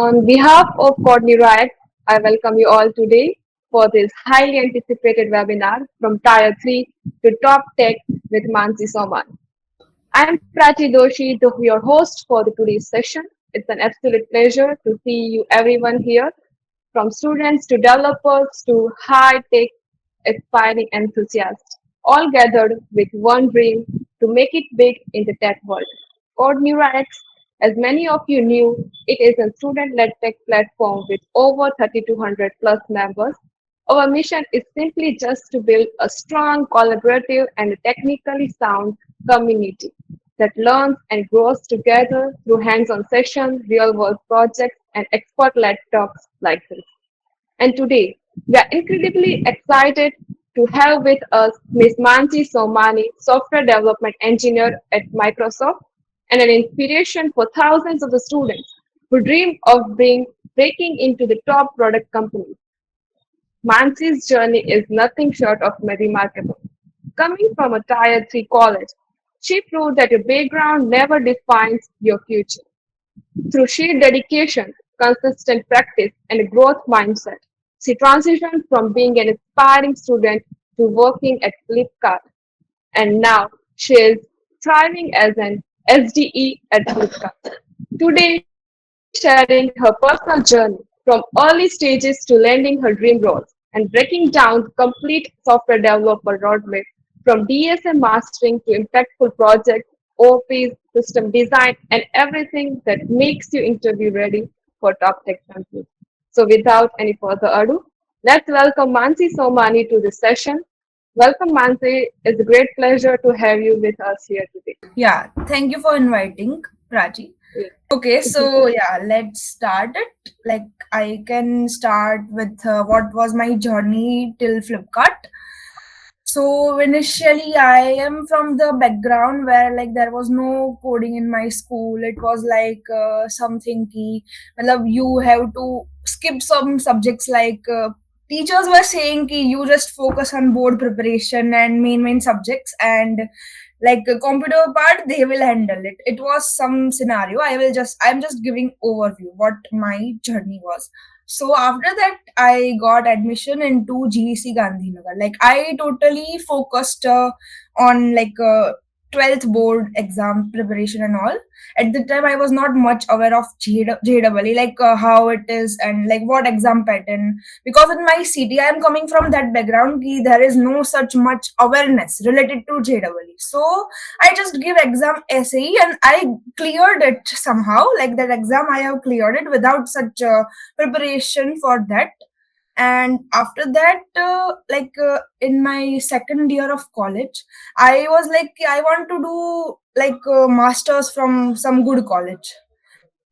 On behalf of CodeNeuraX, I welcome you all today for this highly anticipated webinar from Tier 3 to Top Tech with Mansi Somani. I am Prachi Doshi, your host for today's session. It's an absolute pleasure to see you everyone here, from students to developers to high-tech aspiring enthusiasts, all gathered with one dream to make it big in the tech world. CodeNeuraX, as many of you knew, it is a student-led tech platform with over 3,200 plus members. Our mission is simply just to build a strong, collaborative, and technically sound community that learns and grows together through hands-on sessions, real-world projects, and expert-led talks like this. And today, we are incredibly excited to have with us Ms. Mansi Somani, software development engineer at Microsoft, and an inspiration for thousands of the students who dream of breaking into the top product companies. Mansi's journey is nothing short of remarkable. Coming from a Tier 3 college, she proved that your background never defines your future. Through sheer dedication, consistent practice, and a growth mindset, she transitioned from being an aspiring student to working at Flipkart, and now she is thriving as an SDE at Flipkart. Today, she is sharing her personal journey from early stages to landing her dream roles and breaking down the complete software developer roadmap from DSA mastering to impactful projects, OPs, system design, and everything that makes you interview ready for top tech companies. So without any further ado, let's welcome Mansi Somani to this session. Welcome, Mansi. It's a great pleasure to have you with us here today. Yeah, thank you for inviting, Prachi. Okay, so yeah, let's start it. Like, I can start with what was my journey till Flipkart. So initially, I am from the background where like there was no coding in my school. It was like something ki, matlab, you have to skip some subjects like teachers were saying ki you just focus on board preparation and main subjects and like computer part they will handle it. It was some scenario. I'm just giving overview what my journey was. So after that, I got admission into GEC Gandhinagar. Like I totally focused on like 12th board exam preparation and all. At the time, I was not much aware of JEE, like how it is and like what exam pattern. Because in my city, I am coming from that background. Ki there is no such much awareness related to JEE. So I just give exam SAE and I cleared it somehow. Like that exam, I have cleared it without such preparation for that. And after that, in my second year of college, I was like, I want to do like masters from some good college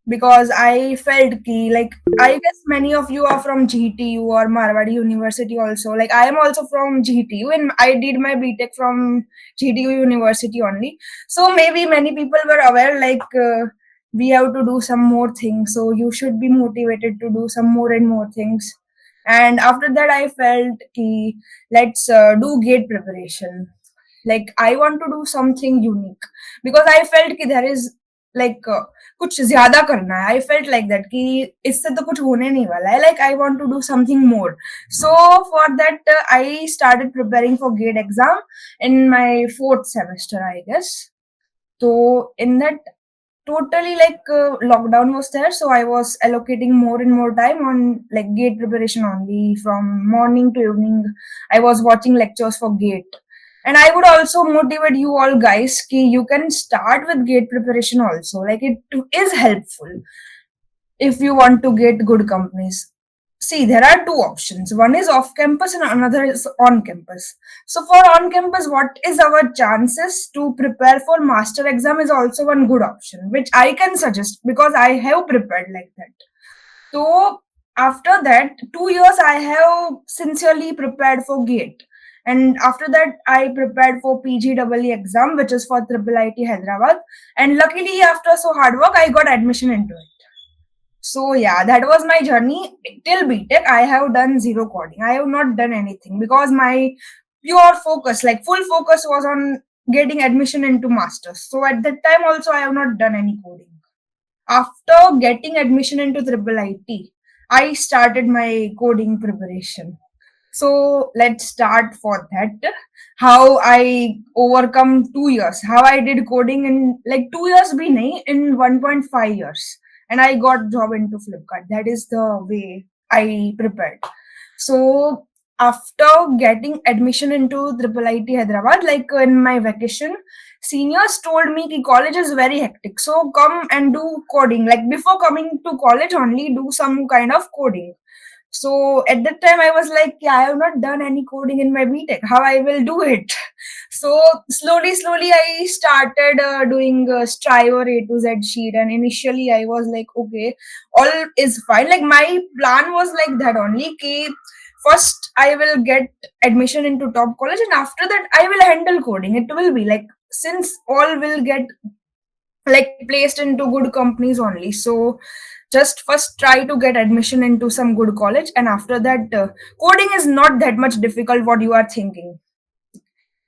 because I felt key. Like I guess many of you are from GTU or Marwadi University also. Like I am also from GTU and I did my BTech from GTU University only. So maybe many people were aware like we have to do some more things. So you should be motivated to do some more and more things. And after that, I felt key. Let's do gate preparation. Like I want to do something unique because I felt कि there is like कुछ ज्यादा करना है. I felt like that कि इससे तो कुछ होने नहीं वाला है. Like I want to do something more. So for that I started preparing for GATE exam in my 4th semester, I guess. So in that totally like lockdown was there, so I was allocating more and more time on like GATE preparation only. From morning to evening, I was watching lectures for GATE. And I would also motivate you all guys ki you can start with GATE preparation also. Like it is helpful if you want to get good companies. See, there are two options. One is off campus and another is on campus. So for on campus, what is our chances to prepare for master exam is also one good option, which I can suggest because I have prepared like that. So after that, 2 years I have sincerely prepared for GATE. And after that, I prepared for PGEE exam, which is for Triple IT Hyderabad. And luckily, after so hard work, I got admission into it. So yeah, that was my journey till BTech. I have done zero coding. I have not done anything because my pure focus, like full focus, was on getting admission into masters. So at that time also, I have not done any coding. after getting admission into triple IT, I started my coding preparation. So let's start for that. How I overcome 2 years. How I did coding in like 2 years bhi nahi, in 1.5 years. And I got job into Flipkart. That is the way I prepared. So after getting admission into Triple IT Hyderabad, like in my vacation, seniors told me that college is very hectic. So come and do coding. Like before coming to college, only do some kind of coding. So at that time, I was like, yeah, I have not done any coding in my BTech. How I will do it? So slowly, I started doing Striver A to Z sheet. And initially, I was like, okay, all is fine. Like my plan was like that only. Ki first, I will get admission into top college, and after that, I will handle coding. It will be like, since all will get like placed into good companies only, so just first try to get admission into some good college, and after that coding is not that much difficult what you are thinking.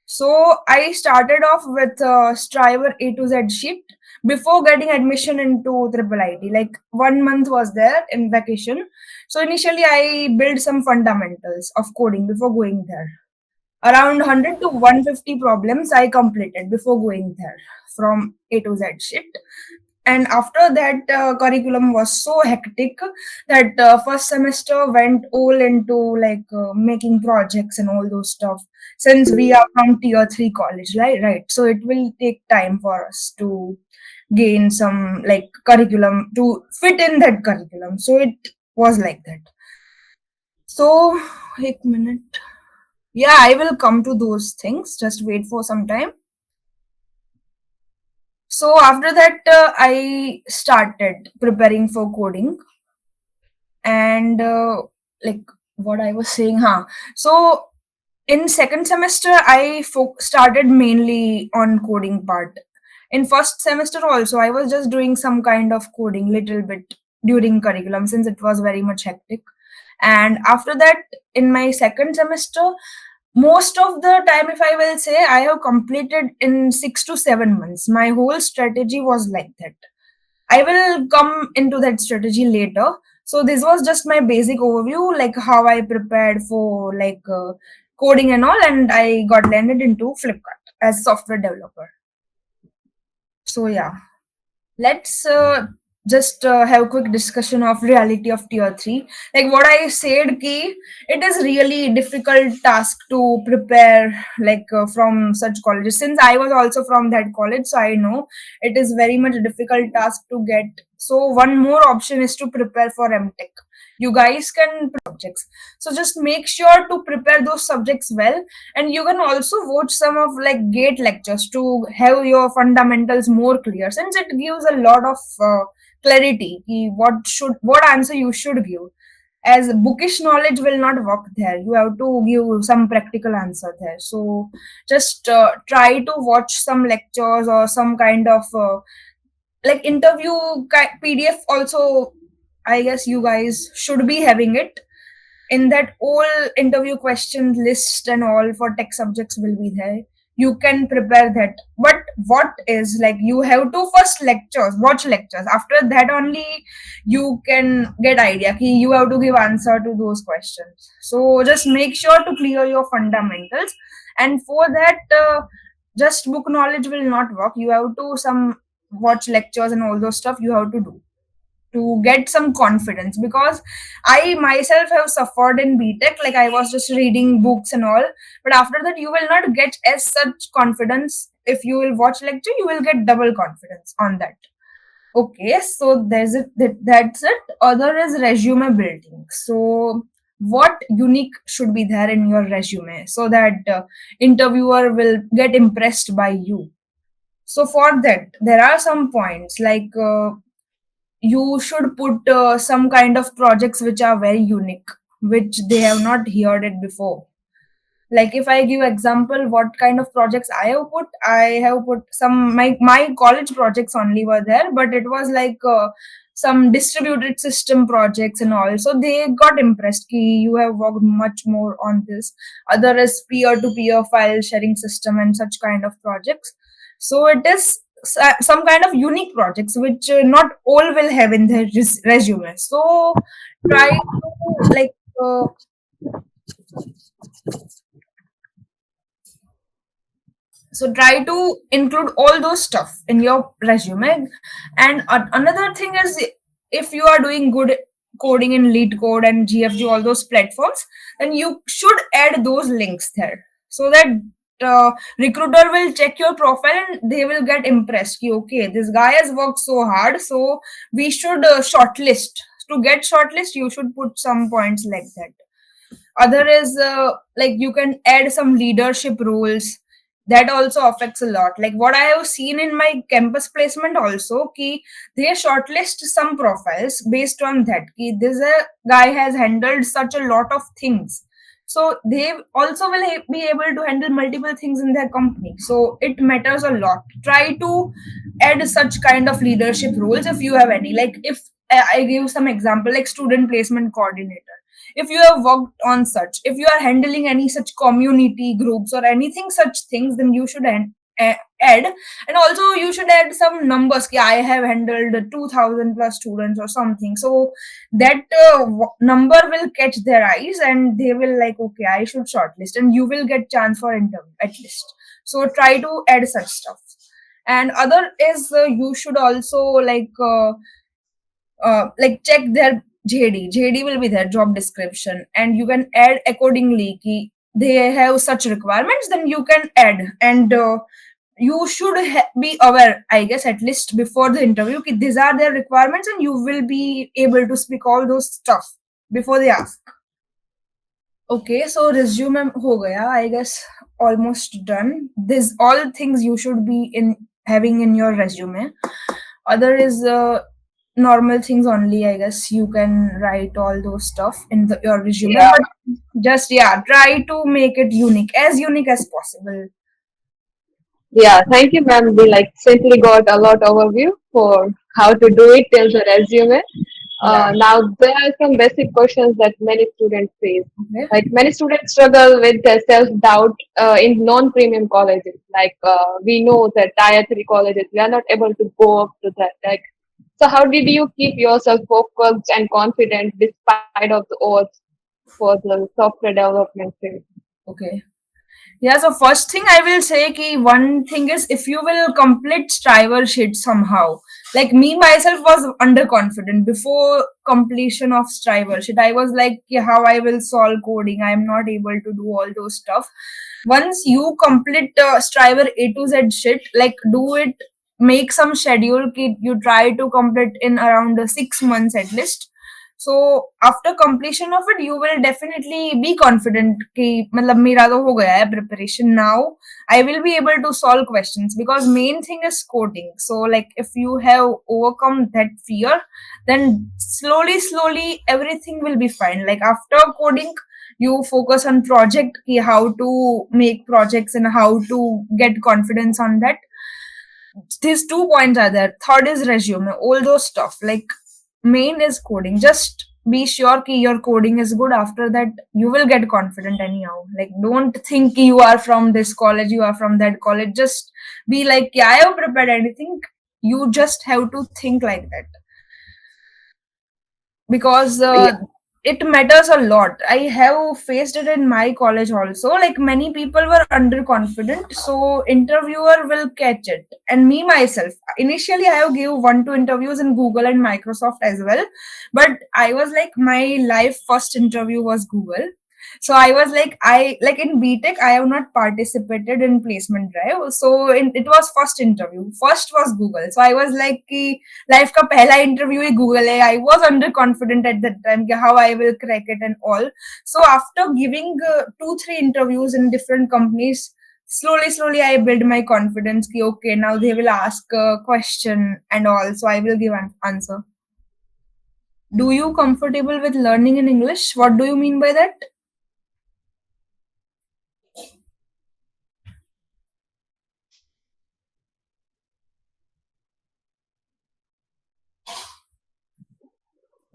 So I started off with Striver A to Z sheet before getting admission into triple IT. Like 1 month was there in vacation, so initially I built some fundamentals of coding before going there. Around 100 to 150 problems I completed before going there from A to Z shift. And after that, curriculum was so hectic that first semester went all into like making projects and all those stuff. Since we are from tier 3 college, right? Right. So it will take time for us to gain some like curriculum to fit in that curriculum. So it was like that. So, a minute. Yeah, I will come to those things. Just wait for some time. So after that, I started preparing for coding, and like what I was saying, huh? So in second semester, I started mainly on coding part. In first semester also, I was just doing some kind of coding, little bit during curriculum since it was very much hectic. And after that, in my second semester, most of the time, if I will say, I have completed in 6 to 7 months. My whole strategy was like that. I will come into that strategy later. So this was just my basic overview, like how I prepared for like coding and all, and I got landed into Flipkart as software developer. So yeah, let's just have a quick discussion of reality of tier 3. Like what I said, ki it is really difficult task to prepare like from such colleges. Since I was also from that college, so I know it is very much difficult task to get. So one more option is to prepare for MTech. You guys can subjects, so just make sure to prepare those subjects well. And you can also watch some of like gate lectures to have your fundamentals more clear, since it gives a lot of clarity what answer you should give. As bookish knowledge will not work there, you have to give some practical answer there. So just try to watch some lectures or some kind of like interview PDF also. I guess you guys should be having it. In that all interview question list and all for tech subjects will be there. You can prepare that. But what is like, you have to first watch lectures. After that only you can get idea ki you have to give answer to those questions. So just make sure to clear your fundamentals. And for that, just book knowledge will not work. You have to some watch lectures and all those stuff you have to do to get some confidence. Because I myself have suffered in BTech, like I was just reading books and all, but after that you will not get as such confidence. If you will watch lecture, you will get double confidence on that. Okay, so there's it. That's it. Other is resume building. So what unique should be there in your resume so that interviewer will get impressed by you. So for that, there are some points like you should put some kind of projects which are very unique, which they have not heard it before. Like if I give example what kind of projects I have put some my college projects only were there, but it was like some distributed system projects and all. So they got impressed ki you have worked much more on this. Other is peer to peer file sharing system and such kind of projects. So it is some kind of unique projects which not all will have in their resume. So try to like so try to include all those stuff in your resume. And another thing is, if you are doing good coding in lead code and gfg, all those platforms, then you should add those links there, so that recruiter will check your profile and they will get impressed ki, okay, this guy has worked so hard, so we should shortlist. To get shortlist, you should put some points like that. Other is like you can add some leadership roles. That also affects a lot. Like what I have seen in my campus placement also, ki they shortlist some profiles based on that, ki this a guy has handled such a lot of things, so they also will be able to handle multiple things in their company. So it matters a lot. Try to add such kind of leadership roles if you have any. Like if I give some example, like student placement coordinator, if you have worked on such, if you are handling any such community groups or anything such things, then you should add. And also you should add some numbers, ki I have handled 2000 plus students or something, so that number will catch their eyes and they will like, okay, I should shortlist, and you will get chance for interview at least. So try to add such stuff. And other is you should also like check their JD will be their job description, and you can add accordingly. Ki they have such requirements, then you can add. And you should be aware, I guess, at least before the interview, ki these are their requirements, and you will be able to speak all those stuff before they ask. Okay, so resume ho gaya, I guess, almost done. This all things you should be in having in your resume. Other is normal things only, I guess. You can write all those stuff in your resume, Yeah. but just yeah, try to make it unique as possible. Yeah, thank you, ma'am. We like simply got a lot overview for how to do it till the resume. Yeah. Now there are some basic questions that many students face. Okay. Like many students struggle with self-doubt in non-premium colleges. Like we know that tier three colleges, we are not able to go up to that. Like, so how did you keep yourself focused and confident despite of the odds for the software development field? Okay. Yeah, so first thing I will say, ki one thing is, if you will complete striver sheet somehow. Like me myself was underconfident before completion of striver sheet. I was like, ki how I will solve coding. I am not able to do all those stuff. Once you complete striver A to Z sheet, like do it, make some schedule. Ki you try to complete in around 6 months at least. So after completion of it, you will definitely be confident कि मतलब मेरा तो हो गया है preparation. Now I will be able to solve questions, because main thing is coding. So like if you have overcome that fear, then slowly everything will be fine. Like after coding, you focus on project, ki how to make projects and how to get confidence on that. These 2 points are there. Third is resume, all those stuff. Like main is coding. Just be sure ki your coding is good. After that, you will get confident anyhow. Like don't think ki you are from this college, you are from that college. Just be like, yeah, I have prepared anything. You just have to think like that, because Yeah. it matters a lot. I have faced it in my college also. Like many people were underconfident, so interviewer will catch it. And me myself, initially I have give 1 2 interviews in Google and Microsoft as well, but I was like, my life first interview was Google. So I was like, I like in BTech I have not participated in placement drive, so it was first interview, first was Google. So I was like ki life का पहला interview ही Google है. I was under confident at that time कि how I will crack it and all. So after giving 2 3 interviews in different companies, slowly I build my confidence ki okay, now they will ask a question and all, so I will give an answer. Do you comfortable with learning in English? What do you mean by that?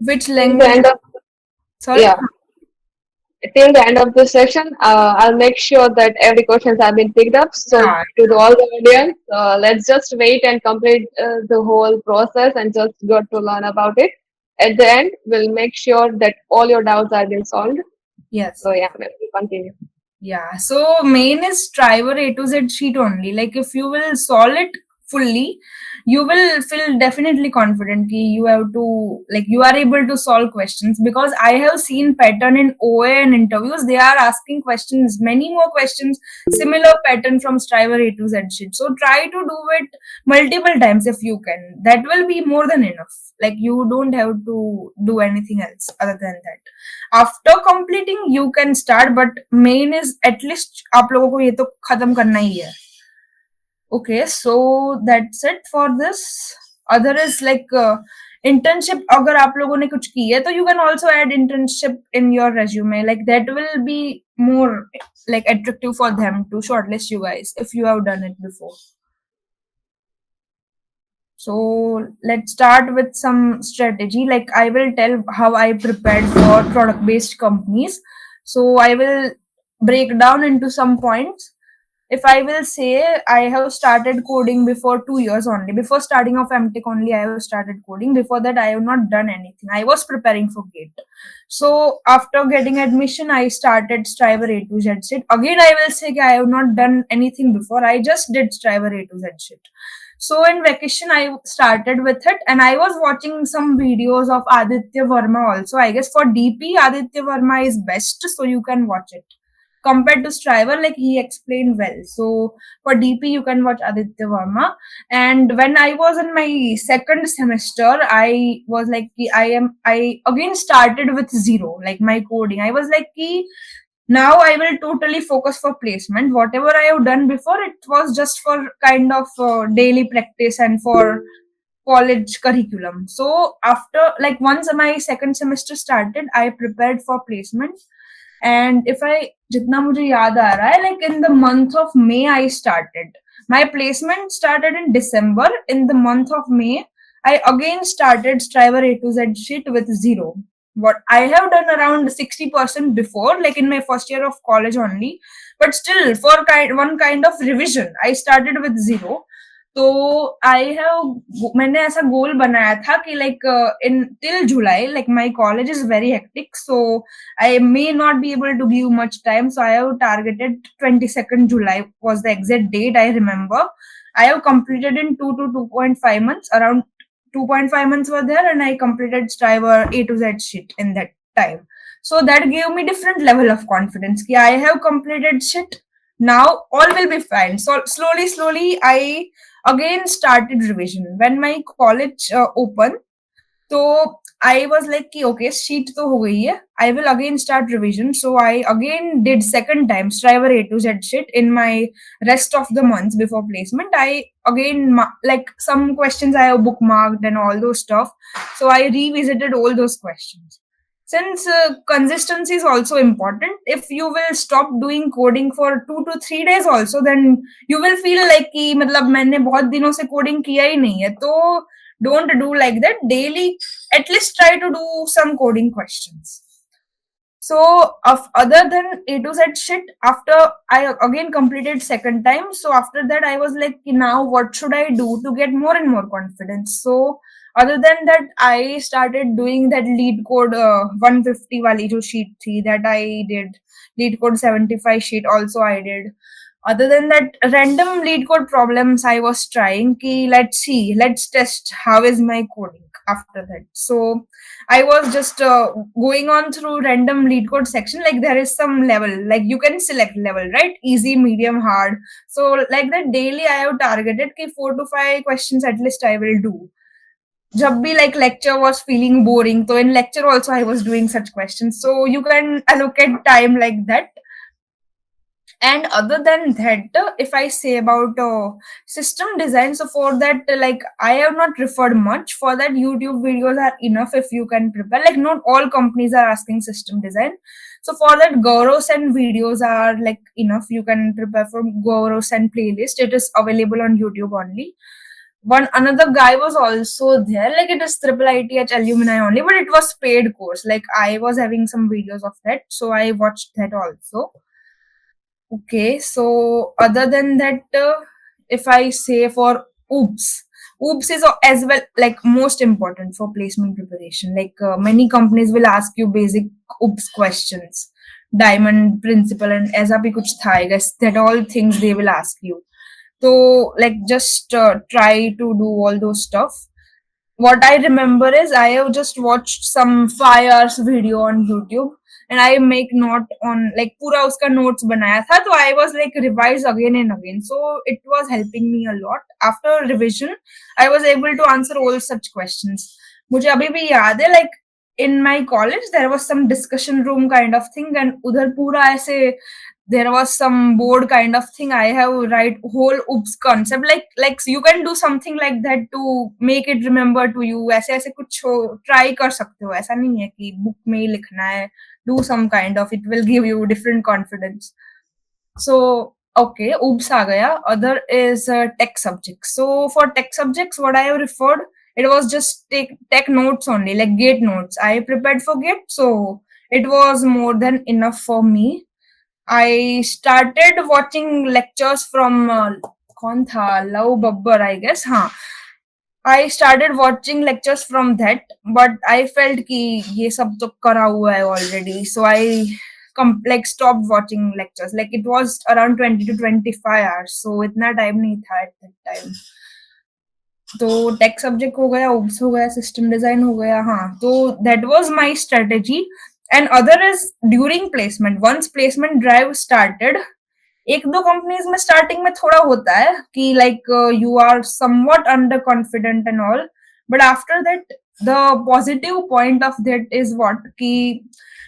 Which In the language? end of Sorry. yeah, till the end of the session, I'll make sure that every questions have been picked up. So Yeah, to all the audience, let's just wait and complete the whole process and just got to learn about it. At the end, we'll make sure that all your doubts have been solved. yes. So yeah, we'll continue. Yeah, so main is driver A to Z sheet only. Like if you will solve it fully, you will feel definitely confident ki you have to like you are able to solve questions, because I have seen pattern in OA and interviews. They are asking questions, many more questions, similar pattern from driver A to Z sheet. So try to do it multiple times if you can. That will be more than enough. Like you don't have to do anything else other than that. After completing you can start but main is at least आप लोगों को ये तो खत्म करना ही है okay so that's it for this other is like internship अगर आप लोगों ने कुछ की है तो you can also add internship in your resume like that will be more like attractive for them to shortlist you guys if you have done it before. So let's start with some strategy. Like I will tell how I prepared for product based companies. So I will break down into some points. If I will say I have started coding before 2 years only. Before starting of MTech only I have started coding. Before that I have not done anything. I was preparing for GATE. So after getting admission I started Striver A to Z shit. Again I will say I have not done anything before. I just did Striver A to Z shit. So in vacation, I started with it, and I was watching some videos of Aditya Verma also. I guess for DP, Aditya Verma is best, so you can watch it. Compared to Striver, like he explained well. So for DP, you can watch Aditya Verma. And when I was in my second semester, I was like, I again started with zero, like my coding. I was like, now I will totally focus for placement. Whatever I have done before, it was just for kind of daily practice and for college curriculum. So after like once my second semester started, I prepared for placement. And if I jitna mujhe yaad aa raha hai, like in the month of May I started. My placement started in December. In the month of May, I again started Striver A to Z sheet with zero. What I have done around 60% before, like in my first year of college only, but still for one kind of revision, I started with zero. तो I have मैंने ऐसा गोल बनाया था कि like in till July like my college is very hectic so I may not be able to give much time. So I have targeted 22nd July was the exact date I remember. I have completed in 2 to 2.5 months. Around 2.5 months were there, and I completed Striver A to Z shit in that time. So that gave me different level of confidence. Ki I have completed shit. Now all will be fine. So slowly, I again started revision when my college opened. तो I was like कि okay sheet तो हो गई है I will again start revision so I again did second time Striver A to Z shit in my rest of the months before placement I again like some questions I have bookmarked and all those stuff so I revisited all those questions since consistency is also important if you will stop doing coding for 2 to 3 days also then you will feel like कि मतलब मैंने बहुत दिनों से coding किया ही नहीं है तो don't do like that daily at least try to do some coding questions so other than A to Z shit after I again completed second time so after that I was like now what should I do to get more and more confidence so other than that I started doing that lead code 150 wali jo sheet thi that I did lead code 75 sheet also I did other than that random lead code problems I was trying ki let's test how is my coding after that so I was just going on through random lead code section like there is some level like you can select level right easy medium hard so like that daily I have targeted ki 4 to 5 questions at least I will do jab bhi like lecture was feeling boring so in lecture also I was doing such questions so you can allocate time like that and other than that if I say about system design so for that like I have not referred much for that YouTube videos are enough if you can prepare like not all companies are asking system design so for that Gaurav's and videos are like enough you can prepare from Gaurav's and playlist it is available on YouTube only one another guy was also there. Like it is triple ITH alumni only, but it was paid course. Like I was having some videos of that, so I watched that also. Okay, so other than that, if I say for OOPS is as well like most important for placement preparation. Like many companies will ask you basic OOPS questions, diamond principle, and ऐसा भी कुछ था, I guess that all things they will ask you. So like just try to do all those stuff. What I remember is I have just watched some 5 hours video on YouTube and I make note on like पूरा उसका notes बनाया था, तो I was like revise again and again, so it was helping me a lot. After revision I was able to answer all such questions. मुझे अभी भी याद है, like in my college there was some discussion room kind of thing and उधर पूरा ऐसे there was some board kind of thing. I have write whole oops concept, like you can do something like that to make it remember to you. ऐसे ऐसे कुछ try कर सकते हो, ऐसा नहीं है कि book में ही लिखना है. Do some kind of, it will give you different confidence. So okay, oops आ गया. Other is tech subjects. So for tech subjects what I have referred, it was just take tech notes only, like gate notes. I prepared for gate, so it was more than enough for me. I started watching lectures from कौन था, love Babbar, I guess. हाँ, I started watching lectures from that, but I felt कि ये सब तो करा हुआ है already, so I like stopped watching lectures. Like it was around 20 to 25 hours, so इतना time नहीं था at that time. तो टेक सब्जेक्ट हो गया, ओब्स हो गया, सिस्टम डिजाइन हो गया. हाँ, तो that was my strategy. And other is during placement, once placement drive started, एक दो कंपनीज में स्टार्टिंग में थोड़ा होता है कि like you are somewhat under confident and all, but after that the positive point of that is what कि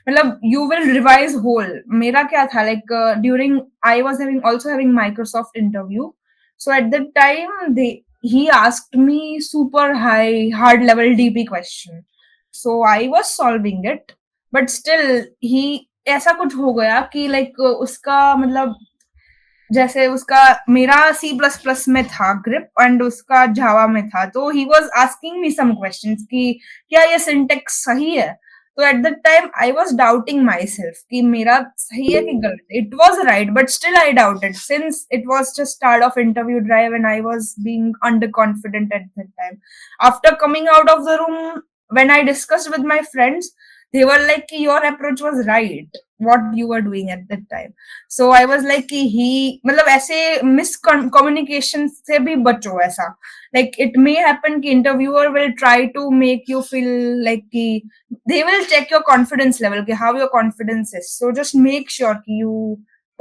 मतलब यू विल रिवाइज होल. मेरा क्या था, like during I was having also having Microsoft interview, so at that time he asked me super high hard level DP question, so I was solving it, but still he ऐसा कुछ हो गया कि like उसका मतलब जैसे उसका मेरा सी प्लस प्लस में था ग्रिप एंड उसका जावा में था, तो he was asking me some questions कि क्या ये सिंटेक्स सही है. तो at that time I was doubting my self कि मेरा सही है कि गलत. It was right but still I doubted since it was just start of interview drive and I was being under confident at that time. After coming out of the room, when I discussed with my friends, they were like your approach was right, what you were doing at that time. So I was like कि he मतलब ऐसे miscommunication से भी बचो. ऐसा like it may happen कि interviewer will try to make you feel like कि they will check your confidence level कि how your confidence is, so just make sure कि you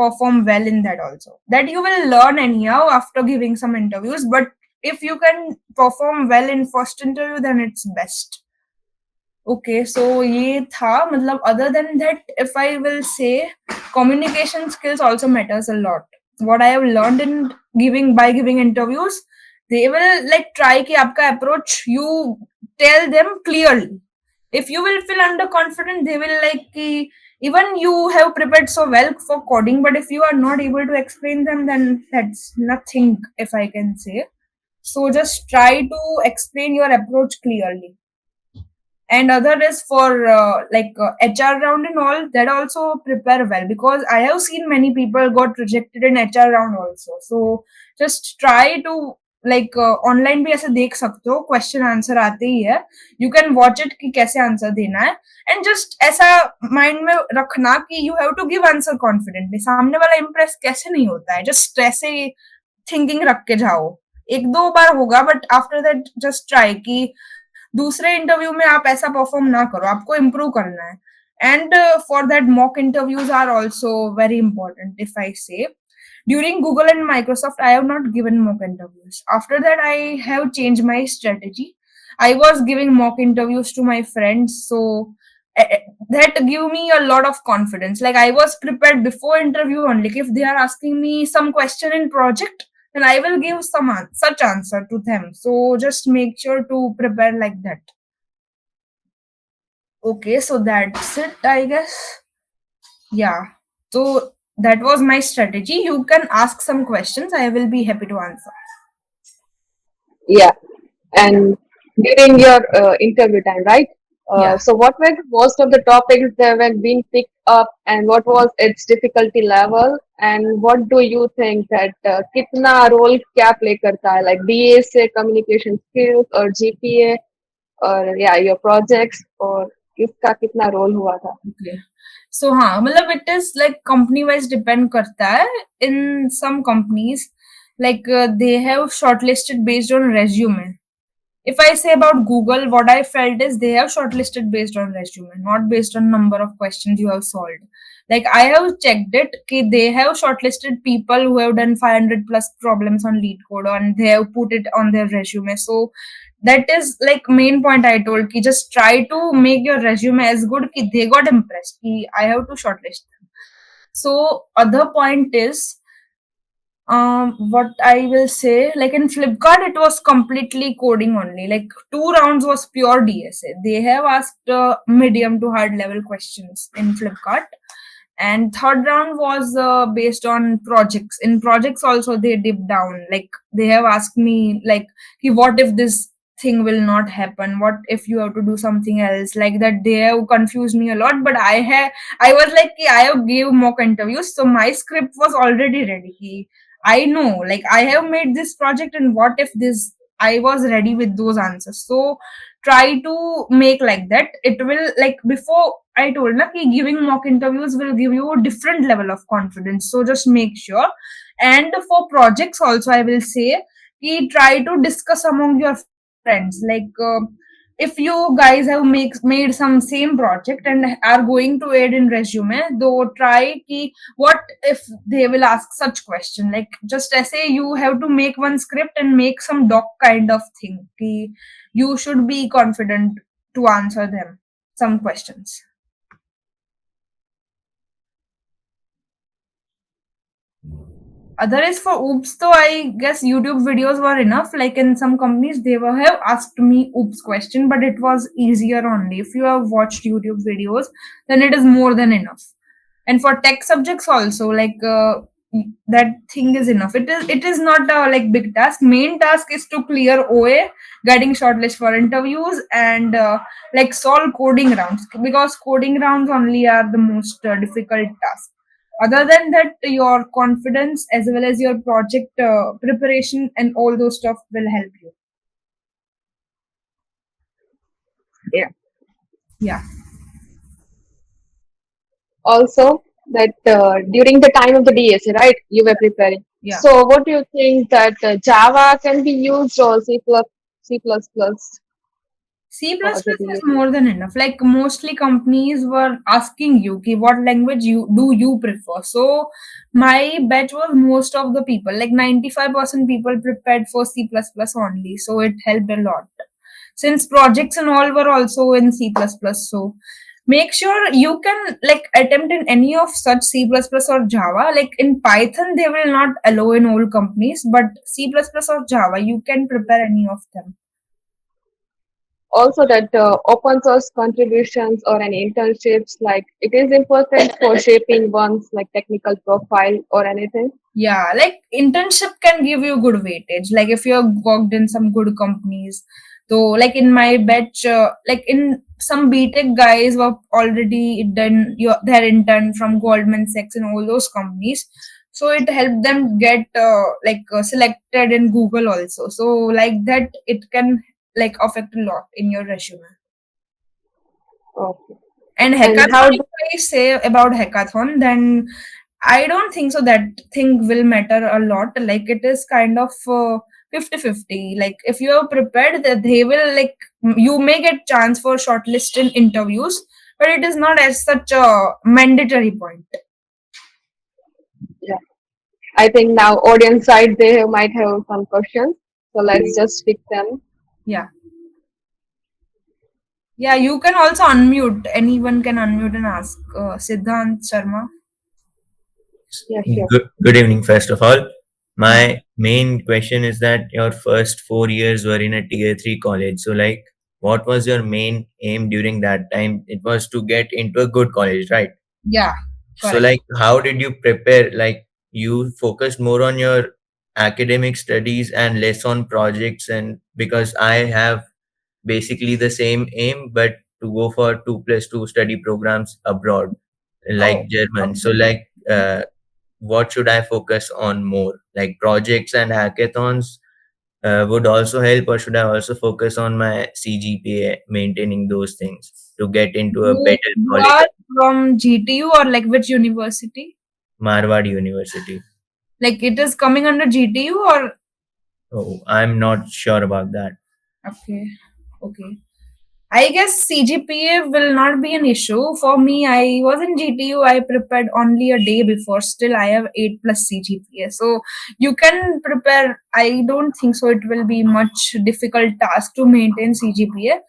perform well in that also. That you will learn anyhow after giving some interviews, but if you can perform well in first interview then it's best. Okay, so ये था मतलब other than that, if I will say, communication skills also matters a lot. What I have learned in giving interviews, they will like try कि आपका approach you tell them clearly. If you will feel underconfident, they will like कि even you have prepared so well for coding, but if you are not able to explain them, then that's nothing, if I can say. So just try to explain your approach clearly. And other is for HR round and all, that also prepare well, because I have seen many people got rejected in HR round also. So just try to like online भी ऐसे देख सकते हो, question answer आते ही है, you can watch it कि कैसे answer देना है. एंड जस्ट ऐसा माइंड में रखना कि you have to give answer confidently. सामने वाला इम्प्रेस कैसे नहीं होता है, जस्ट ऐसे थिंकिंग रख के जाओ. एक दो बार होगा, but after that just try कि दूसरे इंटरव्यू में आप ऐसा परफॉर्म ना करो, आपको इम्प्रूव करना है. And for that mock interviews are also very important. If I say during Google and Microsoft, I have not given mock interviews. After that, I have changed my strategy. I was giving mock interviews to my friends, so that give me a lot of confidence. Like I was prepared before interview only. If they are asking me some question in project, then I will give some such answer to them. So just make sure to prepare like that. Okay, so that's it, I guess. Yeah. So that was my strategy. You can ask some questions. I will be happy to answer. Yeah. And during your interview time, right? Yeah. So what were most of the topics that were being picked up, and what was its difficulty level, and what do you think that कितना role क्या play करता है, like DSA communication skills or GPA or yeah your projects और इसका कितना role हुआ था? Okay. So हाँ मतलब it is like company wise depend करता है. In some companies like they have shortlisted based on resume. If I say about Google, what I felt is they have shortlisted based on resume, not based on number of questions you have solved. Like I have checked it, okay, they have shortlisted people who have done 500 plus problems on lead code and they have put it on their resume. So that is like main point I told ki just try to make your resume as good ki they got impressed ki I have to shortlist them. So other point is what I will say, like in Flipkart, it was completely coding only. Like 2 rounds was pure DSA. They have asked medium to hard level questions in Flipkart, and third round was based on projects. In projects also they dip down. Like they have asked me like, "Ki, what if this thing will not happen? What if you have to do something else?" Like that they have confused me a lot. But I was like, "Ki, I have gave mock interviews, so my script was already ready. Ki, I know, like I have made this project, and what if this? I was ready with those answers. So try to make like that. It will like before I told na ki giving mock interviews will give you a different level of confidence. So just make sure. And for projects also, I will say ki try to discuss among your friends. Like if you guys have made some same project and are going to add in resume, though try ki what if they will ask such question, like just say you have to make one script and make some doc kind of thing ki you should be confident to answer them some questions. Other is for oops, though I guess YouTube videos were enough. Like in some companies, they were have asked me oops question, but it was easier only. If you have watched YouTube videos, then it is more than enough. And for tech subjects also, like that thing is enough. It is not a like big task. Main task is to clear OA, getting shortlist for interviews, and like solve coding rounds because coding rounds only are the most difficult task. Other than that, your confidence as well as your project preparation and all those stuff will help you. Yeah. Yeah. Also, that during the time of the DSA, right, you were preparing. Yeah. So, what do you think that Java can be used or C plus plus C++ for the is DSA? more than enough. Like mostly companies were asking you, ki, what language you prefer. So my bet was most of the people, like 95% people prepared for C++ only. So it helped a lot. Since projects and all were also in C++, so make sure you can like attempt in any of such C++ or Java. Like in Python, they will not allow in all companies, but C++ or Java, you can prepare any of them. Also, that open source contributions or an internships, like it is important for shaping one's like technical profile or anything. Yeah, like internship can give you good weightage. Like if you have worked in some good companies, so like in my batch, like in some BTech guys were already done their intern from Goldman Sachs and all those companies. So it helped them get selected in Google also. So like that, it can like affect a lot in your resume. Okay. And And hackathon, how if do I say about hackathon, then I don't think so that thing will matter a lot. Like it is kind of 50-50. Like if you are prepared, that they will like you may get chance for shortlist in interviews, but it is not as such a mandatory point. yeah? I think now audience side they might have some questions, so let's just pick them. Yeah. Yeah, you can also unmute. Anyone can unmute and ask. Siddhant Sharma. Yeah, sure. Good evening, first of all. Yeah. My main question is that your first 4 years were in a tier 3 college. So, like, what was your main aim during that time? It was to get into a good college, right? Yeah. So, Correct. like, how did you prepare? Like, you focused more on your academic studies and less on projects, and because I have basically the same aim but to go for 2+2 study programs abroad like Oh, German. So okay. like what should I focus on more, like projects and hackathons would also help, or should I also focus on my CGPA, maintaining those things to get into a better You college? are from GTU or like which university? Marward University. Like it is coming under GTU or Oh, I'm not sure about that. okay, okay. I guess CGPA will not be an issue. For me, I was in GTU, I prepared only a day before. Still, I have 8 plus CGPA. So you can prepare. I don't think so. It will be much difficult task to maintain CGPA.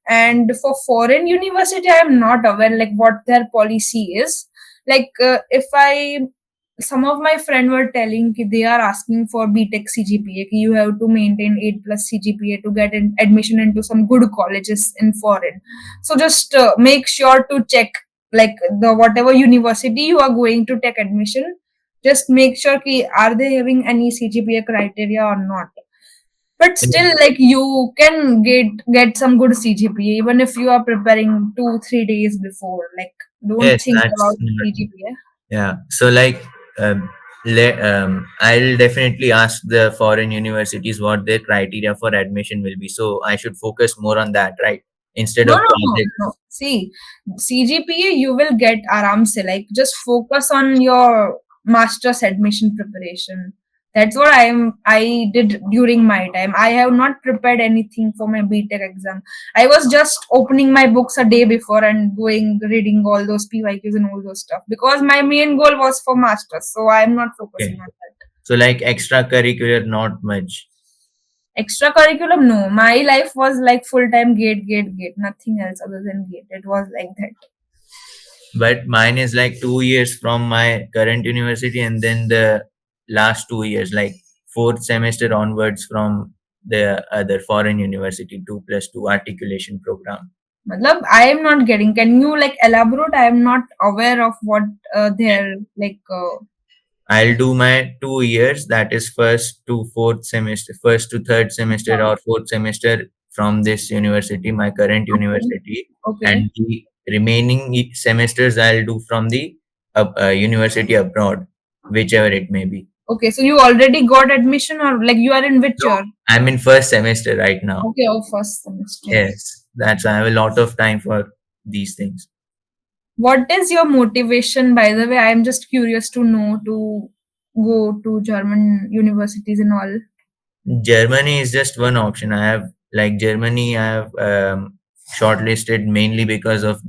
And for foreign university, I am not aware like what their policy is. Like if I some of my friends were telling कि they are asking for BTech CGPA कि you have to maintain 8 plus CGPA to get admission into some good colleges in foreign. So just make sure to check like the whatever university you are going to take admission. Just make sure कि are they having any CGPA criteria or not. But still, like you can get some good CGPA even if you are preparing 2-3 days before. Like don't Yes, think that's about CGPA. yeah. So like I'll definitely ask the foreign universities what their criteria for admission will be. So I should focus more on that, right? Instead No, of no, no, projects. no. See, CGPA you will get aram se. Like just focus on your master's admission preparation. That's what I did during my time. I have not prepared anything for my BTech exam. I was just opening my books a day before and going reading all those PYQs and all those stuff because my main goal was for masters. So I'm not Okay. focusing on that. So like extracurricular, not much. Extracurriculum, no. My life was like full time gate, gate, gate. Nothing else other than gate. It was like that. But mine is like 2 years from my current university, and then the last 2 years, like fourth semester onwards from the other foreign university, 2+2 articulation program. Matlab, I am not getting. Can you like elaborate? I am not aware of what they're like. I'll do my 2 years, that is first to fourth semester, first to third semester or fourth semester from this university, my current Okay. university, Okay. and the remaining semesters I'll do from the university abroad, whichever it may be. Okay. So you already got admission, or like you are in which No, year? I'm in first semester right now. Okay. Oh, first semester. Yes, that's I have a lot of time for these things. What is your motivation? By the way, I am just curious to know to go to German universities and all. Germany is just one option. I have like Germany. I have shortlisted mainly because of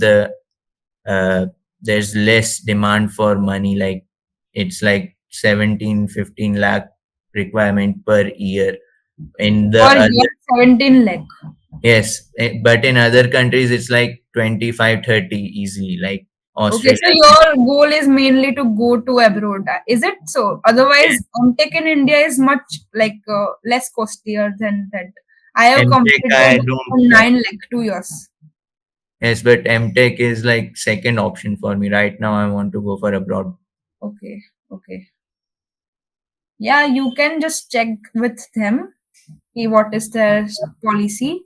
there's less demand for money. Like it's like 17-15 lakh requirement per year. In the Per other year, 17 lakh. yes, but in other countries it's like 25-30 easily. Like Okay, Australia. so your goal is mainly to go to abroad, is it? So otherwise, tech in India is much like less costlier than that. I have MTech completed I don't. 9 lakh 2 years. Yes, but MTech is like second option for me right now. I want to go for abroad. Okay, okay. Yeah, you can just check with them. See what is their policy.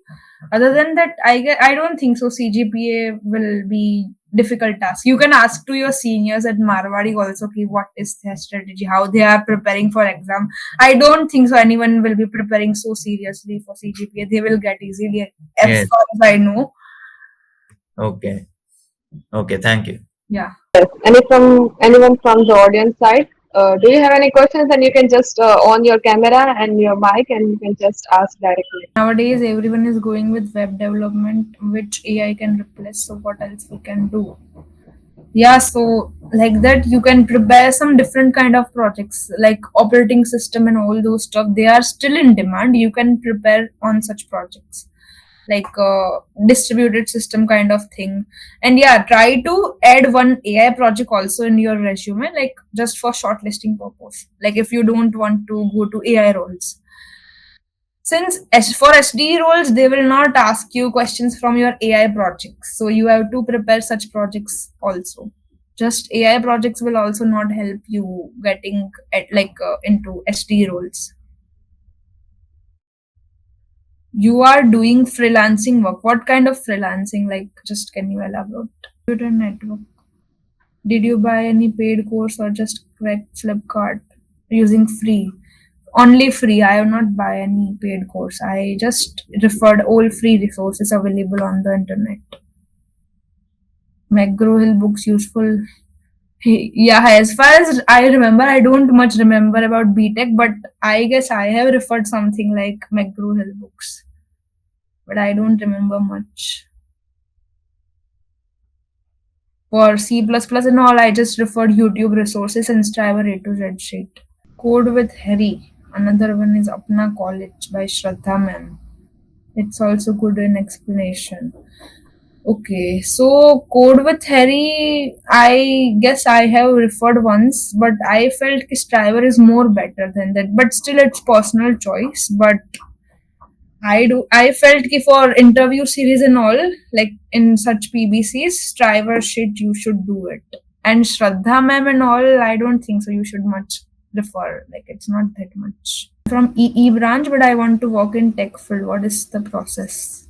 Other than that, I don't think so. CGPA will be difficult task. You can ask to your seniors at Marwadi also ki what is their strategy, how they are preparing for exam. I don't think so. Anyone will be preparing so seriously for CGPA. They will get easily, as Yes. far as I know. Okay. Okay. Thank you. Yeah. Yes. Anyone from the audience side? Do you have any questions? And you can just on your camera and your mic, and you can just ask directly. Nowadays, everyone is going with web development, which AI can replace. So what else we can do? Yeah, so like that you can prepare some different kind of projects like operating system and all those stuff. They are still in demand. You can prepare on such projects like distributed system kind of thing. And yeah, try to add one AI project also in your resume, like just for shortlisting purpose, like if you don't want to go to AI roles. Since as for SD roles, they will not ask you questions from your AI projects, so you have to prepare such projects also. Just AI projects will also not help you getting into SD roles. You are doing freelancing work. What kind of freelancing? Like, just can you elaborate? Computer network. Did you buy any paid course or just crack Flipkart using free? Only free. I have not buy any paid course. I just referred all free resources available on the internet. McGraw Hill books useful. Yeah, as far as I remember, I don't much remember about BTech, but I guess I have referred something like McGraw Hill books, but I don't remember much. For C++ and all, I just referred YouTube resources and Striver A to Z sheet. Code with Harry. Another one is Apna College by Shraddha ma'am. It's also good in explanation. Okay, so Code with Harry, I guess I have referred once, but I felt Striver is more better than that. But still, it's personal choice. But I felt ki for interview series and all, like in such PBCs, Striver shit, you should do it. And Shraddha ma'am and all, I don't think so. You should much refer. Like it's not that much. From EE branch, but I want to work in tech field. What is the process?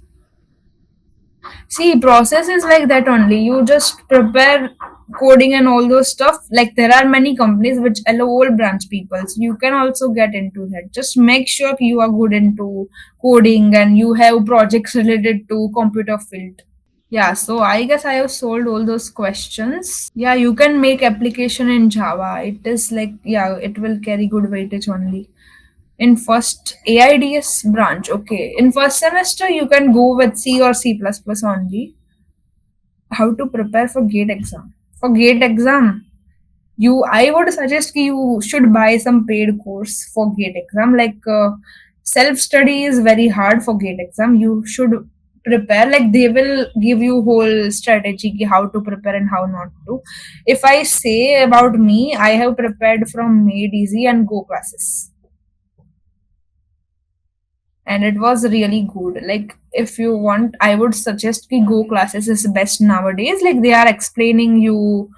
See, process is like that only. You just prepare coding and all those stuff. Like there are many companies which allow all branch people. So you can also get into that. Just make sure you are good into coding and you have projects related to computer field. Yeah, so I guess I have solved all those questions. Yeah, you can make application in Java. It is like, yeah, it will carry good weightage only. In first AIDS branch, okay. In first semester, you can go with C or C++ only. How to prepare for GATE exam? For GATE exam, I would suggest you should buy some paid course for GATE exam. Like self study is very hard for GATE exam. You should prepare. Like they will give you whole strategy how to prepare and how not to. If I say about me, I have prepared from Made Easy and Go classes, and it was really good. Like if you want, I would suggest ki Go classes is best nowadays. Like they are explaining you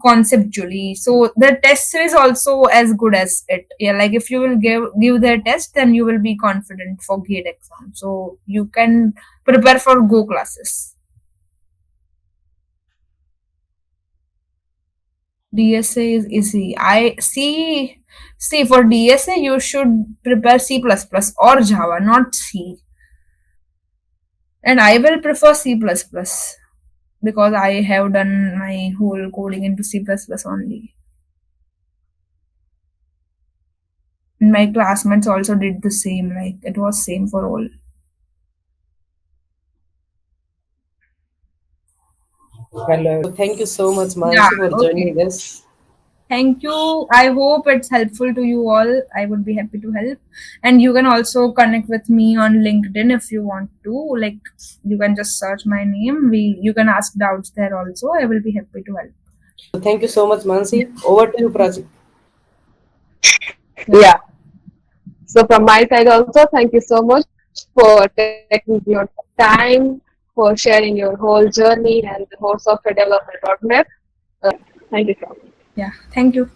conceptually, so the test is also as good as it. Yeah, like if you will give the test, then you will be confident for GATE exam, so you can prepare for Go classes. DSA is easy. I see for DSA you should prepare C++ or Java, not C. And I will prefer C++ because I have done my whole coding into C++ only. And my classmates also did the same, like it was same for all. Well, thank you so much, Yeah, Mansi, for okay. joining us. Thank you. I hope it's helpful to you all. I would be happy to help. And you can also connect with me on LinkedIn if you want to. Like you can just search my name. You can ask doubts there also. I will be happy to help. Thank you so much, Mansi. Over to you, Prachi. Yeah. So from my side also, thank you so much for taking your time, for sharing your whole journey and the whole software development roadmap. Thank you so much. Yeah. Thank you.